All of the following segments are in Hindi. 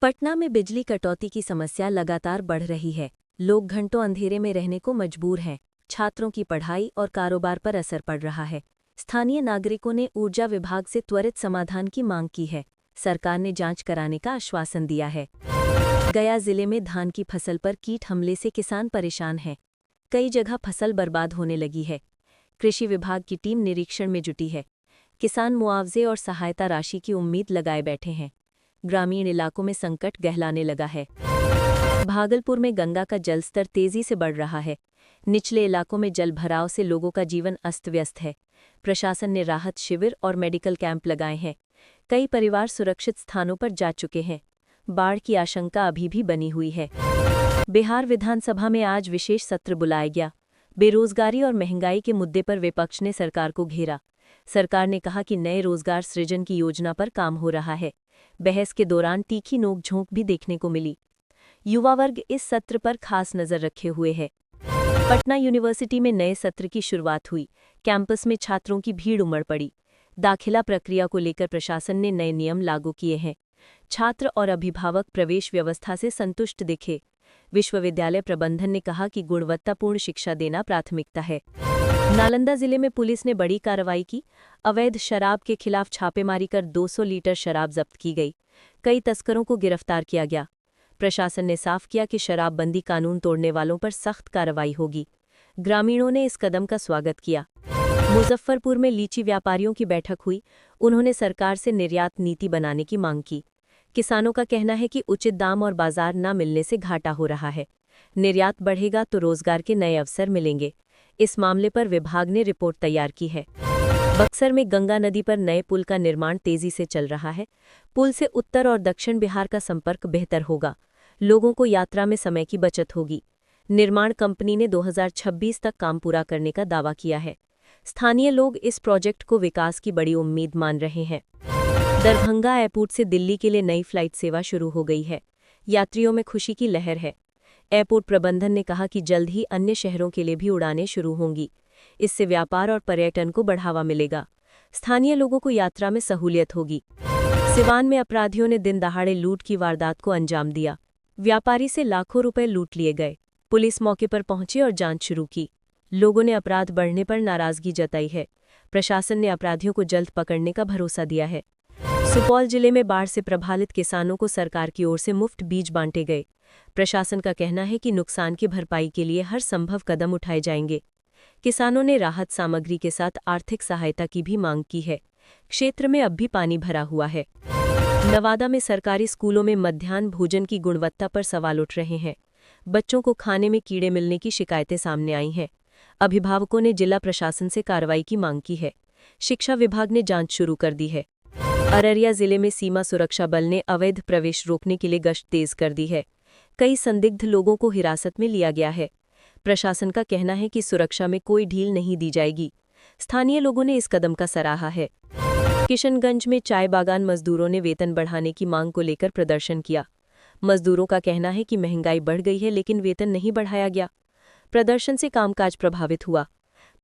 पटना में बिजली कटौती की समस्या लगातार बढ़ रही है। लोग घंटों अंधेरे में रहने को मजबूर हैं। छात्रों की पढ़ाई और कारोबार पर असर पड़ रहा है। स्थानीय नागरिकों ने ऊर्जा विभाग से त्वरित समाधान की मांग की है। सरकार ने जांच कराने का आश्वासन दिया है। गया जिले में धान की फसल पर कीट हमले से किसान परेशान हैं। कई जगह फसल बर्बाद होने लगी है। कृषि विभाग की टीम निरीक्षण में जुटी है। किसान मुआवजे और सहायता राशि की उम्मीद लगाए बैठे हैं। ग्रामीण इलाकों में संकट गहराने लगा है। भागलपुर में गंगा का जलस्तर तेजी से बढ़ रहा है। निचले इलाकों में जलभराव से लोगों का जीवन अस्त व्यस्त है। प्रशासन ने राहत शिविर और मेडिकल कैंप लगाए हैं। कई परिवार सुरक्षित स्थानों पर जा चुके हैं। बाढ़ की आशंका अभी भी बनी हुई है। बिहार विधानसभा में आज विशेष सत्र बुलाया गया। बेरोजगारी और महंगाई के मुद्दे पर विपक्ष ने सरकार को घेरा। सरकार ने कहा कि नए रोजगार सृजन की योजना पर काम हो रहा है। बहस के दौरान तीखी नोक-झोंक भी देखने को मिली। युवा वर्ग इस सत्र पर खास नजर रखे हुए है। पटना यूनिवर्सिटी में नए सत्र की शुरुआत हुई। कैंपस में छात्रों की भीड़ उमड़ पड़ी। दाखिला प्रक्रिया को लेकर प्रशासन ने नए नियम लागू किए हैं। छात्र और अभिभावक प्रवेश व्यवस्था से संतुष्ट दिखे। विश्वविद्यालय प्रबंधन ने कहा कि गुणवत्तापूर्ण शिक्षा देना प्राथमिकता है। नालंदा जिले में पुलिस ने बड़ी कार्रवाई की। अवैध शराब के खिलाफ छापेमारी कर 200 लीटर शराब जब्त की गई। कई तस्करों को गिरफ्तार किया गया। प्रशासन ने साफ किया कि शराबबंदी कानून तोड़ने वालों पर सख्त कार्रवाई होगी। ग्रामीणों ने इस कदम का स्वागत किया। मुजफ्फरपुर में लीची व्यापारियों की बैठक हुई। उन्होंने सरकार से निर्यात नीति बनाने की मांग की। किसानों का कहना है कि उचित दाम और बाजार न मिलने से घाटा हो रहा है। निर्यात बढ़ेगा तो रोजगार के नए अवसर मिलेंगे। इस मामले पर विभाग ने रिपोर्ट तैयार की है। बक्सर में गंगा नदी पर नए पुल का निर्माण तेजी से चल रहा है। पुल से उत्तर और दक्षिण बिहार का संपर्क बेहतर होगा। लोगों को यात्रा में समय की बचत होगी। निर्माण कंपनी ने 2026 तक काम पूरा करने का दावा किया है। स्थानीय लोग इस प्रोजेक्ट को विकास की बड़ी उम्मीद मान रहे हैं। दरभंगा एयरपोर्ट से दिल्ली के लिए नई फ्लाइट सेवा शुरू हो गई है। यात्रियों में खुशी की लहर है। एयरपोर्ट प्रबंधन ने कहा कि जल्द ही अन्य शहरों के लिए भी उड़ानें शुरू होंगी। इससे व्यापार और पर्यटन को बढ़ावा मिलेगा। स्थानीय लोगों को यात्रा में सहूलियत होगी। सिवान में अपराधियों ने दिन दहाड़े लूट की वारदात को अंजाम दिया। व्यापारी से लाखों रुपए लूट लिए गए। पुलिस मौके पर पहुंची और जांच शुरू की। लोगों ने अपराध बढ़ने पर नाराजगी जताई है। प्रशासन ने अपराधियों को जल्द पकड़ने का भरोसा दिया है। सुपौल जिले में बाढ़ से प्रभावित किसानों को सरकार की ओर से मुफ्त बीज बांटे गए। प्रशासन का कहना है कि नुकसान की भरपाई के लिए हर संभव कदम उठाए जाएंगे। किसानों ने राहत सामग्री के साथ आर्थिक सहायता की भी मांग की है। क्षेत्र में अब भी पानी भरा हुआ है। नवादा में सरकारी स्कूलों में मध्याह्न भोजन की गुणवत्ता पर सवाल उठ रहे हैं। बच्चों को खाने में कीड़े मिलने की शिकायतें सामने आई हैं। अभिभावकों ने जिला प्रशासन से कार्रवाई की मांग की है। शिक्षा विभाग ने जांच शुरू कर दी है। अररिया जिले में सीमा सुरक्षा बल ने अवैध प्रवेश रोकने के लिए गश्त तेज कर दी है। कई संदिग्ध लोगों को हिरासत में लिया गया है। प्रशासन का कहना है कि सुरक्षा में कोई ढील नहीं दी जाएगी। स्थानीय लोगों ने इस कदम का सराहा है। किशनगंज में चाय बागान मजदूरों ने वेतन बढ़ाने की मांग को लेकर प्रदर्शन किया। मजदूरों का कहना है कि महंगाई बढ़ गई है लेकिन वेतन नहीं बढ़ाया गया। प्रदर्शन से कामकाज प्रभावित हुआ।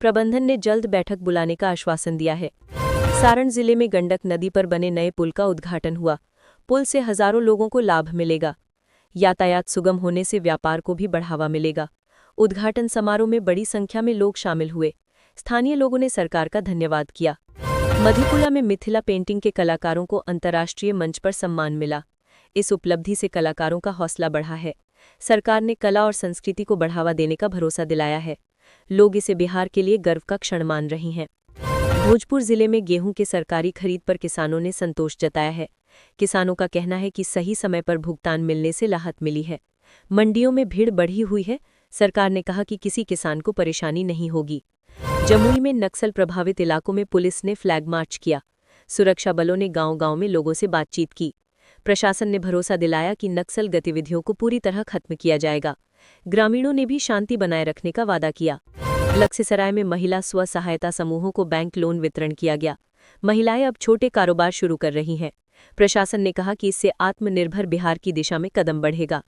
प्रबंधन ने जल्द बैठक बुलाने का आश्वासन दिया है। सारण जिले में गंडक नदी पर बने नए पुल का उद्घाटन हुआ। पुल से हजारों लोगों को लाभ मिलेगा। यातायात सुगम होने से व्यापार को भी बढ़ावा मिलेगा। उद्घाटन समारोह में बड़ी संख्या में लोग शामिल हुए। स्थानीय लोगों ने सरकार का धन्यवाद किया। मधेपुरा में मिथिला पेंटिंग के कलाकारों को अंतर्राष्ट्रीय मंच पर सम्मान मिला। इस उपलब्धि से कलाकारों का हौसला बढ़ा है। सरकार ने कला और संस्कृति को बढ़ावा देने का भरोसा दिलाया है। लोग इसे बिहार के लिए गर्व का क्षण मान रहे हैं। भोजपुर जिले में गेहूं के सरकारी खरीद पर किसानों ने संतोष जताया है। किसानों का कहना है कि सही समय पर भुगतान मिलने से राहत मिली है। मंडियों में भीड़ बढ़ी हुई है। सरकार ने कहा कि किसी किसान को परेशानी नहीं होगी। जमुई में नक्सल प्रभावित इलाकों में पुलिस ने फ्लैग मार्च किया। सुरक्षा बलों ने गांव-गांव में लोगों से बातचीत की। प्रशासन ने भरोसा दिलाया कि नक्सल गतिविधियों को पूरी तरह खत्म किया जाएगा। ग्रामीणों ने भी शांति बनाए रखने का वादा किया। लखीसराय में महिला स्व सहायता समूहों को बैंक लोन वितरण किया गया। महिलाएं अब छोटे कारोबार शुरू कर रही हैं। प्रशासन ने कहा कि इससे आत्मनिर्भर बिहार की दिशा में कदम बढ़ेगा।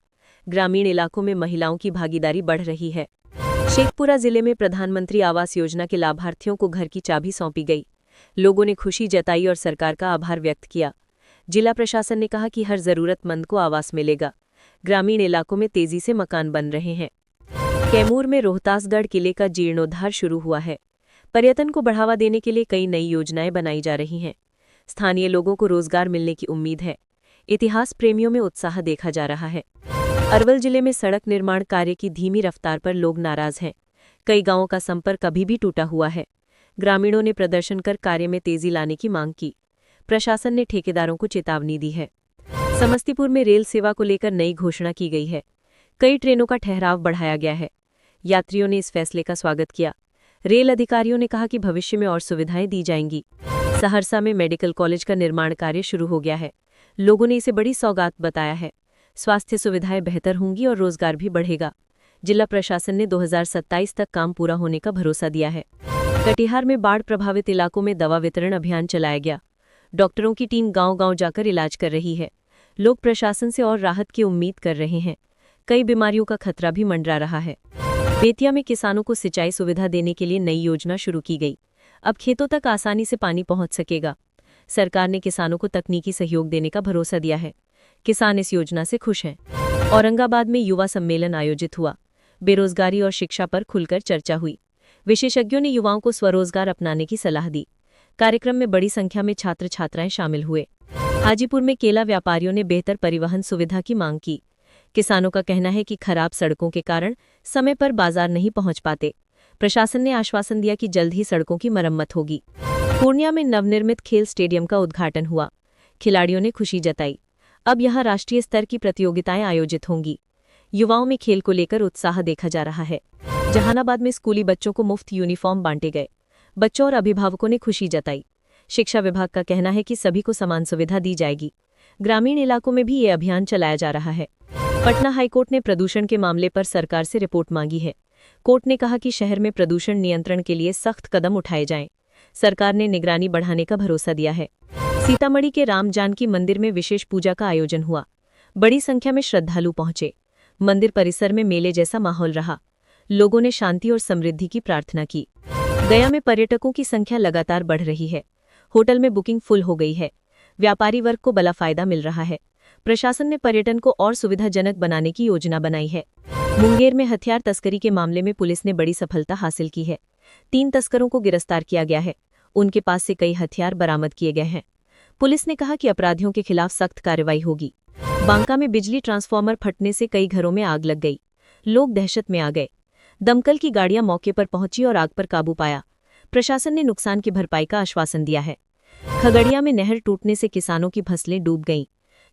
ग्रामीण इलाकों में महिलाओं की भागीदारी बढ़ रही है। शेखपुरा जिले में प्रधानमंत्री आवास योजना के लाभार्थियों को घर की चाबी सौंपी गई। लोगों ने खुशी जताई और सरकार का आभार व्यक्त किया। जिला प्रशासन ने कहा कि हर जरूरतमंद को आवास मिलेगा। ग्रामीण इलाकों में तेजी से मकान बन रहे हैं। कैमूर में रोहतासगढ़ किले का जीर्णोद्धार शुरू हुआ है। पर्यटन को बढ़ावा देने के लिए कई नई योजनाएं बनाई जा रही हैं। स्थानीय लोगों को रोजगार मिलने की उम्मीद है। इतिहास प्रेमियों में उत्साह देखा जा रहा है। अरवल जिले में सड़क निर्माण कार्य की धीमी रफ्तार पर लोग नाराज हैं। कई गांवों का संपर्क अभी भी टूटा हुआ है। ग्रामीणों ने प्रदर्शन कर कार्य में तेजी लाने की मांग की। प्रशासन ने ठेकेदारों को चेतावनी दी है। समस्तीपुर में रेल सेवा को लेकर नई घोषणा की गई है। कई ट्रेनों का ठहराव बढ़ाया गया है। यात्रियों ने इस फैसले का स्वागत किया। रेल अधिकारियों ने कहा कि भविष्य में और सुविधाएं दी जाएंगी। सहरसा में मेडिकल कॉलेज का निर्माण कार्य शुरू हो गया है। लोगों ने इसे बड़ी सौगात बताया है। स्वास्थ्य सुविधाएं बेहतर होंगी और रोजगार भी बढ़ेगा। जिला प्रशासन ने 2027 तक काम पूरा होने का भरोसा दिया है। कटिहार में बाढ़ प्रभावित इलाकों में दवा वितरण अभियान चलाया गया। डॉक्टरों की टीम गांव-गांव जाकर इलाज कर रही है। लोग प्रशासन से और राहत की उम्मीद कर रहे हैं। कई बीमारियों का खतरा भी मंडरा रहा है। बेतिया में किसानों को सिंचाई सुविधा देने के लिए नई योजना शुरू की गई। अब खेतों तक आसानी से पानी पहुंच सकेगा। सरकार ने किसानों को तकनीकी सहयोग देने का भरोसा दिया है। किसान इस योजना से खुश हैं। औरंगाबाद में युवा सम्मेलन आयोजित हुआ। बेरोजगारी और शिक्षा पर खुलकर चर्चा हुई। विशेषज्ञों ने युवाओं को स्वरोजगार अपनाने की सलाह दी। कार्यक्रम में बड़ी संख्या में छात्र छात्राएं शामिल हुए। हाजीपुर में केला व्यापारियों ने बेहतर परिवहन सुविधा की मांग की। किसानों का कहना है कि खराब सड़कों के कारण समय पर बाजार नहीं पहुंच पाते। प्रशासन ने आश्वासन दिया कि जल्द ही सड़कों की मरम्मत होगी। पूर्णिया में नवनिर्मित खेल स्टेडियम का उद्घाटन हुआ। खिलाड़ियों ने खुशी जताई। अब यहां राष्ट्रीय स्तर की प्रतियोगिताएं आयोजित होंगी। युवाओं में खेल को लेकर उत्साह देखा जा रहा है। जहानाबाद में स्कूली बच्चों को मुफ्त यूनिफॉर्म बांटे गए। बच्चों और अभिभावकों ने खुशी जताई। शिक्षा विभाग का कहना है कि सभी को समान सुविधा दी जाएगी। ग्रामीण इलाकों में भी ये अभियान चलाया जा रहा है। पटना हाईकोर्ट ने प्रदूषण के मामले पर सरकार से रिपोर्ट मांगी है। कोर्ट ने कहा कि शहर में प्रदूषण नियंत्रण के लिए सख्त कदम उठाए जाएं। सरकार ने निगरानी बढ़ाने का भरोसा दिया है। सीतामढ़ी के राम जानकी मंदिर में विशेष पूजा का आयोजन हुआ। बड़ी संख्या में श्रद्धालु पहुंचे। मंदिर परिसर में मेले जैसा माहौल रहा। लोगों ने शांति और समृद्धि की प्रार्थना की। गया में पर्यटकों की संख्या लगातार बढ़ रही है। होटल में बुकिंग फुल हो गई है। व्यापारी वर्ग को बड़ा फायदा मिल रहा है। प्रशासन ने पर्यटन को और सुविधाजनक बनाने की योजना बनाई है। मुंगेर में हथियार तस्करी के मामले में पुलिस ने बड़ी सफलता हासिल की है। 3 तस्करों को गिरफ्तार किया गया है। उनके पास से कई हथियार बरामद किए गए हैं। पुलिस ने कहा कि अपराधियों के खिलाफ सख्त कार्रवाई होगी। बांका में बिजली ट्रांसफार्मर फटने से कई घरों में आग लग गई। लोग दहशत में आ गए। दमकल की गाड़ियां मौके पर पहुंची और आग पर काबू पाया। प्रशासन ने नुकसान की भरपाई का आश्वासन दिया है। खगड़िया में नहर टूटने से किसानों की फसलें डूब गईं।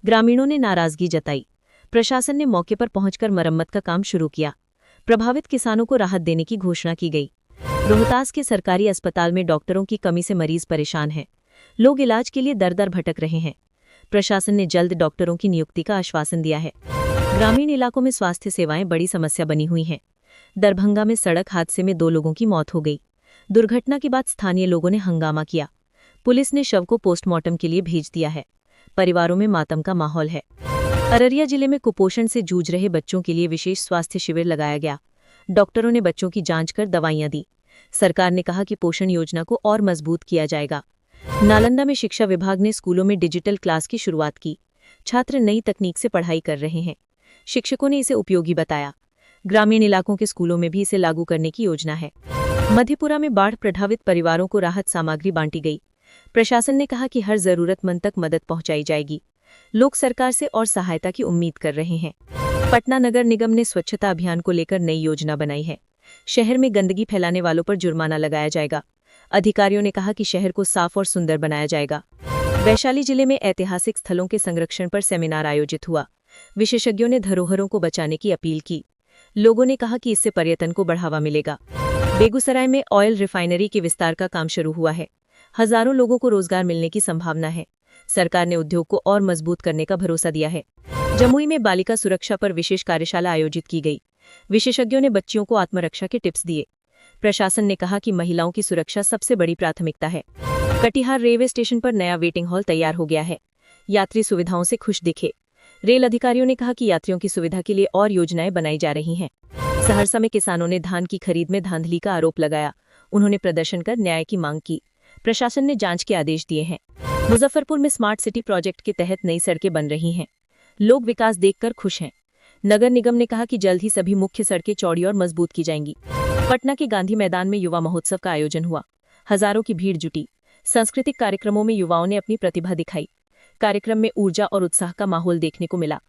ग्रामीणों ने नाराजगी जताई। प्रशासन ने मौके पर पहुंचकर मरम्मत का काम शुरू किया। प्रभावित किसानों को राहत देने की घोषणा की गई। रोहतास के सरकारी अस्पताल में डॉक्टरों की कमी से मरीज परेशान हैं। लोग इलाज के लिए दर-दर भटक रहे हैं। प्रशासन ने जल्द डॉक्टरों की नियुक्ति का आश्वासन दिया है। ग्रामीण इलाकों में स्वास्थ्य सेवाएं बड़ी समस्या बनी हुई हैं। दरभंगा में सड़क हादसे में 2 लोगों की मौत हो गई। दुर्घटना के बाद स्थानीय लोगों ने हंगामा किया। पुलिस ने शव को पोस्टमार्टम के लिए भेज दिया है। परिवारों में मातम का माहौल है। अररिया जिले में कुपोषण से जूझ रहे बच्चों के लिए विशेष स्वास्थ्य शिविर लगाया गया। डॉक्टरों ने बच्चों की जांच कर दवाइयां दी। सरकार ने कहा कि पोषण योजना को और मजबूत किया जाएगा। नालंदा में शिक्षा विभाग ने स्कूलों में डिजिटल क्लास की शुरुआत की। छात्र नई तकनीक से पढ़ाई कर रहे हैं। शिक्षकों ने इसे उपयोगी बताया। ग्रामीण इलाकों के स्कूलों में भी इसे लागू करने की योजना है। मधेपुरा में बाढ़ प्रभावित परिवारों को राहत सामग्री बांटी गई। प्रशासन ने कहा कि हर जरूरतमंद तक मदद पहुंचाई जाएगी। लोग सरकार से और सहायता की उम्मीद कर रहे हैं। पटना नगर निगम ने स्वच्छता अभियान को लेकर नई योजना बनाई है। शहर में गंदगी फैलाने वालों पर जुर्माना लगाया जाएगा। अधिकारियों ने कहा कि शहर को साफ और सुंदर बनाया जाएगा। वैशाली जिले में ऐतिहासिक स्थलों के संरक्षण पर सेमिनार आयोजित हुआ। विशेषज्ञों ने धरोहरों को बचाने की अपील की। लोगों ने कहा कि इससे पर्यटन को बढ़ावा मिलेगा। बेगूसराय में ऑयल रिफाइनरी के विस्तार का काम शुरू हुआ है। हजारों लोगों को रोजगार मिलने की संभावना है। सरकार ने उद्योग को और मजबूत करने का भरोसा दिया है। जमुई में बालिका सुरक्षा पर विशेष कार्यशाला आयोजित की गई। विशेषज्ञों ने बच्चियों को आत्मरक्षा के टिप्स दिए। प्रशासन ने कहा कि महिलाओं की सुरक्षा सबसे बड़ी प्राथमिकता है। कटिहार रेलवे स्टेशन पर नया वेटिंग हॉल तैयार हो गया है। यात्री सुविधाओं से खुश दिखे। रेल अधिकारियों ने कहा कि यात्रियों की सुविधा के लिए और योजनाएं बनाई जा रही हैं। सहरसा में किसानों ने धान की खरीद में धांधली का आरोप लगाया। उन्होंने प्रदर्शन कर न्याय की मांग की। प्रशासन ने जांच के आदेश दिए हैं। मुजफ्फरपुर में स्मार्ट सिटी प्रोजेक्ट के तहत नई सड़कें बन रही हैं। लोग विकास देखकर खुश हैं। नगर निगम ने कहा कि जल्द ही सभी मुख्य सड़कें चौड़ी और मजबूत की जाएंगी। पटना के गांधी मैदान में युवा महोत्सव का आयोजन हुआ। हजारों की भीड़ जुटी। सांस्कृतिक कार्यक्रमों में युवाओं ने अपनी प्रतिभा दिखाई। कार्यक्रम में ऊर्जा और उत्साह का माहौल देखने को मिला।